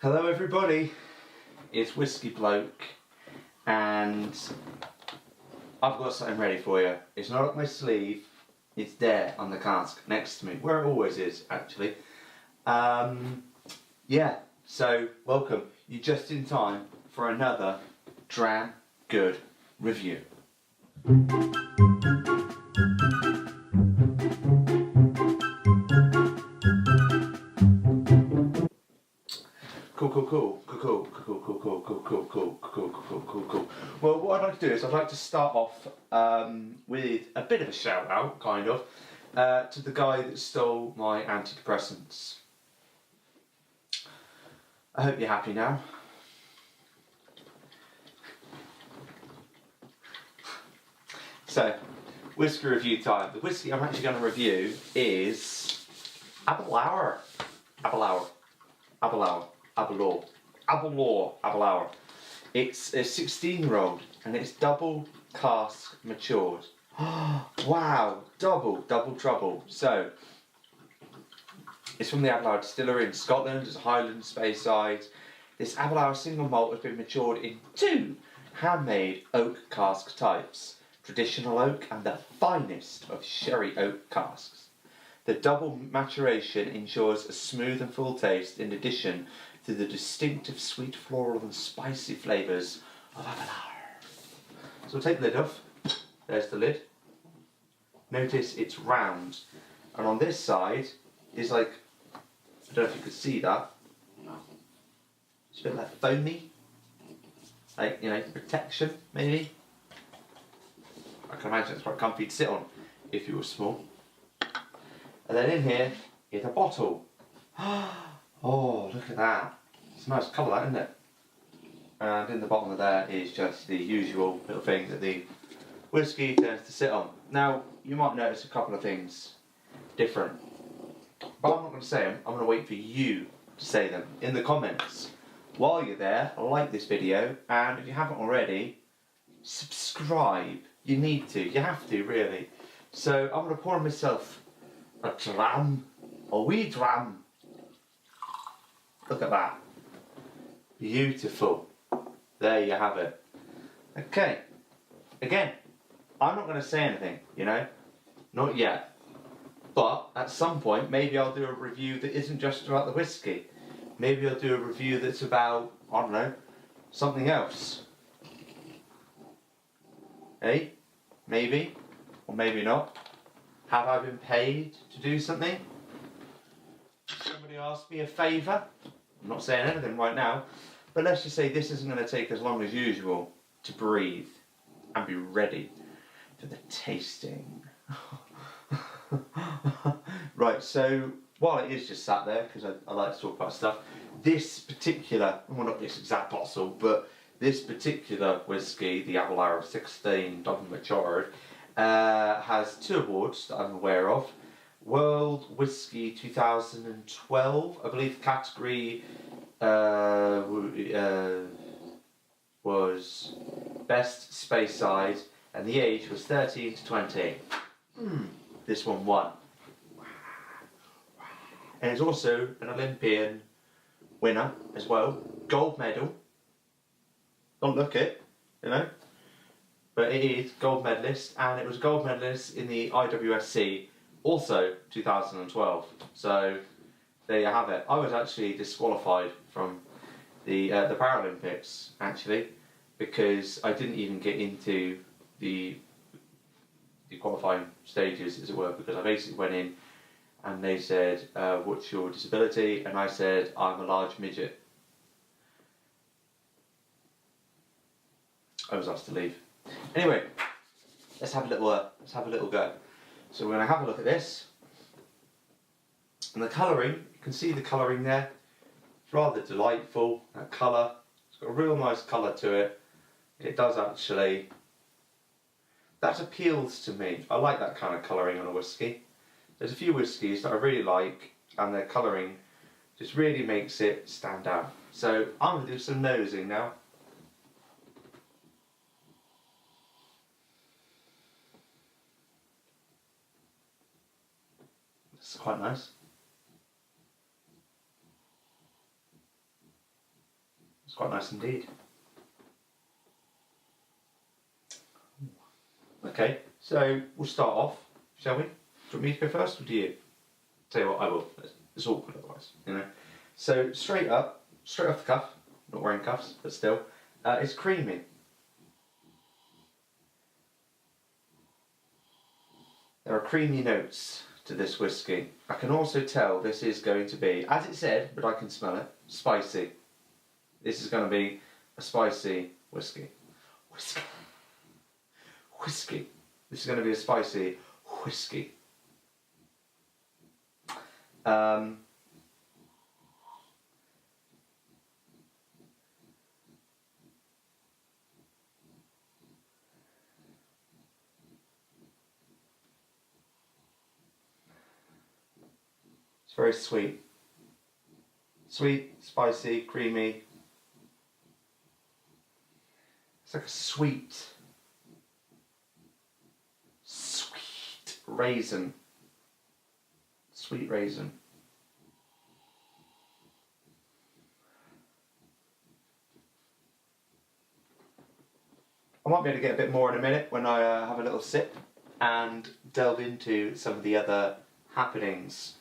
Hello everybody, it's Whisky Bloke and I've got something ready for you. It's not up my sleeve, it's there on the cask next to me, where it always is actually. Yeah, so welcome. You're just in time for another damn good review. Cool. Well, what I'd like to do is I'd like to start off with a bit of a shout out, kind of, to the guy that stole my antidepressants. I hope you're happy now. So, whisky review time. The whisky I'm actually going to review is Aberlour. It's a 16-year-old and it's double cask matured. Wow, double trouble. So, it's from the Aberlour distillery in Scotland. It's a Highland Speyside. This Aberlour single malt has been matured in 2 handmade oak cask types, traditional oak and the finest of sherry oak casks. The double maturation ensures a smooth and full taste in addition to the distinctive sweet floral and spicy flavours of Aberlour. So we'll take the lid off. There's the lid. Notice it's round. And on this side is like, I don't know if you could see that. It's a bit like foamy. Like, you know, protection maybe. I can imagine it's quite comfy to sit on if you were small. And then in here is a bottle. Oh, look at that. It's a nice colour, that, isn't it? And in the bottom of there is just the usual little thing that the whisky tends to sit on. Now, you might notice a couple of things different. But I'm not going to say them, I'm going to wait for you to say them in the comments. While you're there, like this video, and if you haven't already, subscribe. You need to, you have to really. So I'm going to pour myself a wee dram. Look at that. Beautiful. There you have it. Okay. Again, I'm not going to say anything, you know. Not yet. But at some point, maybe I'll do a review that isn't just about the whisky. Maybe I'll do a review that's about, I don't know, something else. Hey? Maybe. Or maybe not. Have I been paid to do something? Somebody asked me a favour. I'm not saying anything right now, but let's just say this isn't going to take as long as usual to breathe and be ready for the tasting. Right, so while it is just sat there, because I like to talk about stuff, this particular, well not this exact bottle, but this particular whisky, the Aberlour 16 double matured, has 2 awards that I'm aware of. World Whisky 2012, I believe the category was Best Speyside and the age was 13 to 20. This one won. And it's also an Olympian winner as well, gold medal. Don't look it, you know. But it is gold medalist, and it was gold medalist in the IWSC, also 2012. So there you have it. I was actually disqualified from the Paralympics actually, because I didn't even get into the qualifying stages, as it were, because I basically went in and they said, "What's your disability?" And I said, "I'm a large midget." I was asked to leave. Anyway, let's have a little go. So we're going to have a look at this. And the colouring, you can see the colouring there. It's rather delightful, that colour. It's got a real nice colour to it. It does actually, that appeals to me. I like that kind of colouring on a whisky. There's a few whiskies that I really like, and their colouring just really makes it stand out. So I'm going to do some nosing now. It's quite nice. It's quite nice indeed. Okay, so we'll start off, shall we? Do you want me to go first, or do you? Tell you what, I will. It's awkward otherwise, you know. So straight off the cuff, not wearing cuffs, but still, it's creamy. There are creamy notes to this whiskey. I can also tell this is going to be, as it said, but I can smell it, spicy. This is going to be a spicy whiskey. Whiskey. This is going to be a spicy whiskey. It's very sweet. Sweet, spicy, creamy. It's like a sweet raisin. Sweet raisin. I might be able to get a bit more in a minute when I have a little sip and delve into some of the other happenings.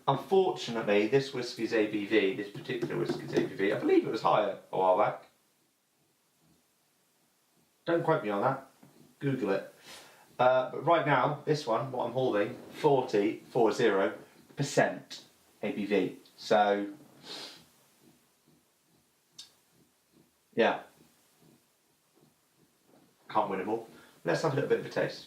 Unfortunately, this whiskey's ABV, this particular whiskey's ABV, I believe it was higher a while back. Don't quote me on that. Google it. But right now, this one, what I'm holding, 40% ABV. So, yeah. Can't win them all. Let's have a little bit of a taste.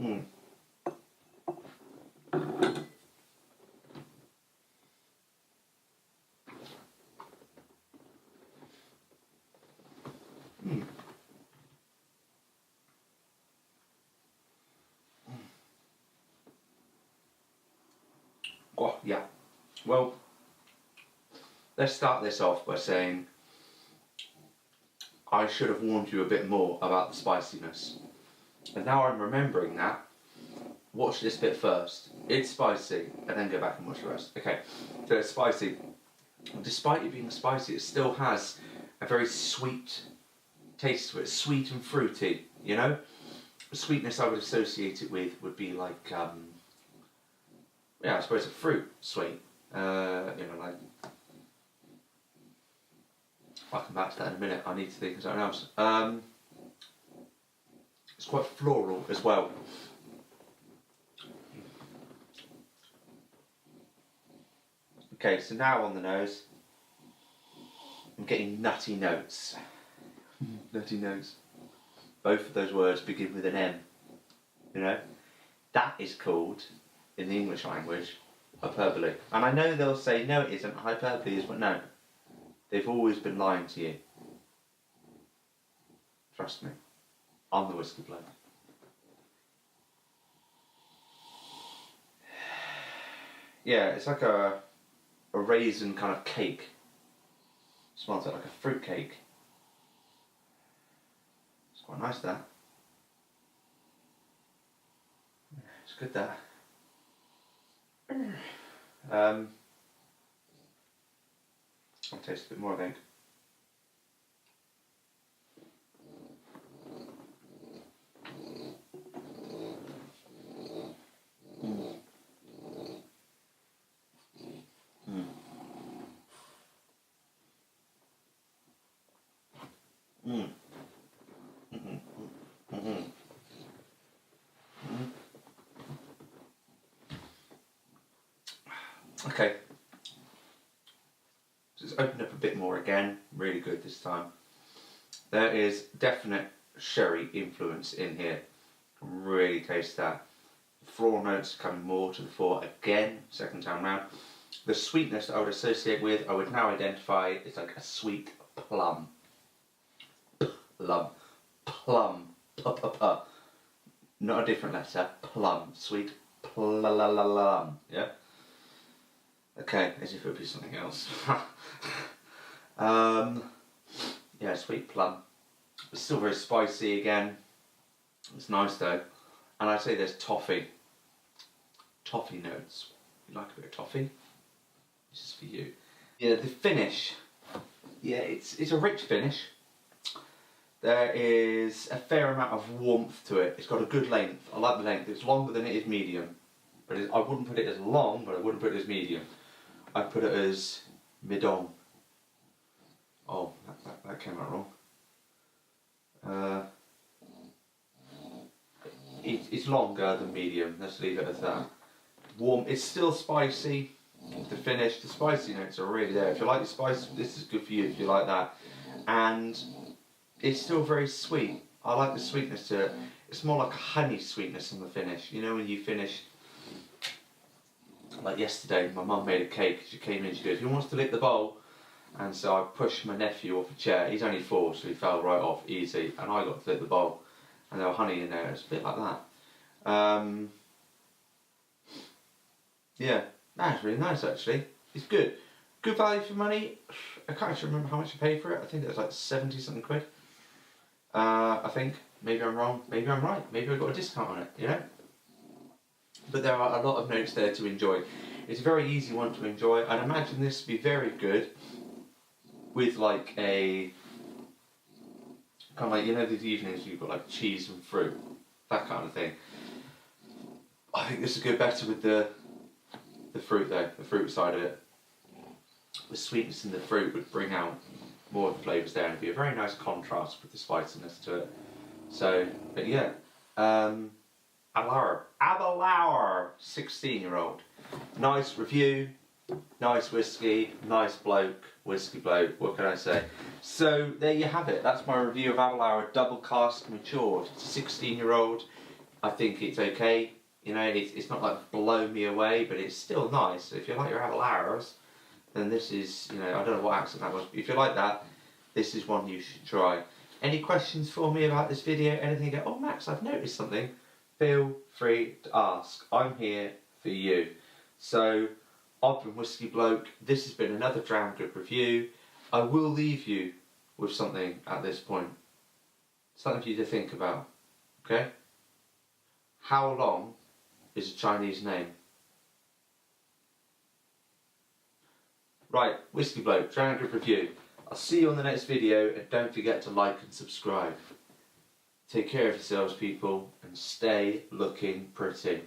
Mm. Mm. Oh, yeah. Well, let's start this off by saying I should have warned you a bit more about the spiciness. And now I'm remembering that. Watch this bit first. It's spicy, and then go back and watch the rest. Okay, so it's spicy. Despite it being spicy, it still has a very sweet taste to it. Sweet and fruity, you know? The sweetness I would associate it with would be like, yeah, I suppose a fruit sweet. You know, like... I'll come back to that in a minute. I need to think of something else. It's quite floral as well. Okay, so now on the nose, I'm getting nutty notes. Nutty notes. Both of those words begin with an M. You know? That is called, in the English language, hyperbole. And I know they'll say, no it isn't, hyperbole is, but no. They've always been lying to you. Trust me. I'm the whiskey bloke. Yeah, it's like a raisin kind of cake. Smells like a fruit cake. It's quite nice that. It's good that. I'll taste a bit more, I think. Okay, so it's opened up a bit more again, really good this time. There is definite sherry influence in here, really taste that. Floral notes coming more to the fore again, second time round. The sweetness that I would associate with, I would now identify, it's like a sweet plum. Plum. Not a different letter, plum. Sweet plum, yeah? Okay, as if it would be something else. Yeah, sweet plum. It's still very spicy again. It's nice though. And I'd say there's toffee notes. You like a bit of toffee? This is for you. Yeah, the finish. Yeah, it's a rich finish. There is a fair amount of warmth to it. It's got a good length. I like the length. It's longer than it is medium. But I wouldn't put it as long, but I wouldn't put it as medium. I'd put it as mid-on. Oh, that came out wrong. It's longer than medium. Let's leave it as that. Warm. It's still spicy. The finish, the spicy notes are really there. If you like the spice, this is good for you if you like that. And it's still very sweet. I like the sweetness to it. It's more like a honey sweetness on the finish. You know when you finish, like yesterday, my mum made a cake. She came in, she goes, "Who wants to lick the bowl?" And so I pushed my nephew off a chair. He's only 4, so he fell right off easy. And I got to lick the bowl. And there was honey in there. It's a bit like that. Yeah, that's really nice actually. It's good. Good value for money. I can't actually remember how much I paid for it. I think it was like 70 something quid. I think. Maybe I'm wrong. Maybe I'm right. Maybe I got a discount on it, you know? But there are a lot of notes there to enjoy. It's a very easy one to enjoy. I'd imagine this to be very good with like a kind of like, you know, these evenings you've got like cheese and fruit, that kind of thing. I think this would go better with the fruit though, the fruit side of it. The sweetness in the fruit would bring out more of the flavours there and it'd be a very nice contrast with the spiciness to it. So, but yeah, Aberlour, 16-year-old. Nice review, nice whiskey, nice bloke, whiskey bloke, what can I say? So there you have it, that's my review of Aberlour Double Cask Matured. It's a 16-year-old, I think it's okay. You know, it's not like blow me away, but it's still nice. If you like your Aberlours, then this is, you know, I don't know what accent that was, but if you like that, this is one you should try. Any questions for me about this video? Anything you go, "Oh Max, I've noticed something," feel free to ask. I'm here for you. So, I've been Whiskey Bloke. This has been another damn good review. I will leave you with something at this point. Something for you to think about. Okay? How long is a Chinese name? Right, Whiskey Bloke, damn good review. I'll see you on the next video and don't forget to like and subscribe. Take care of yourselves people and stay looking pretty.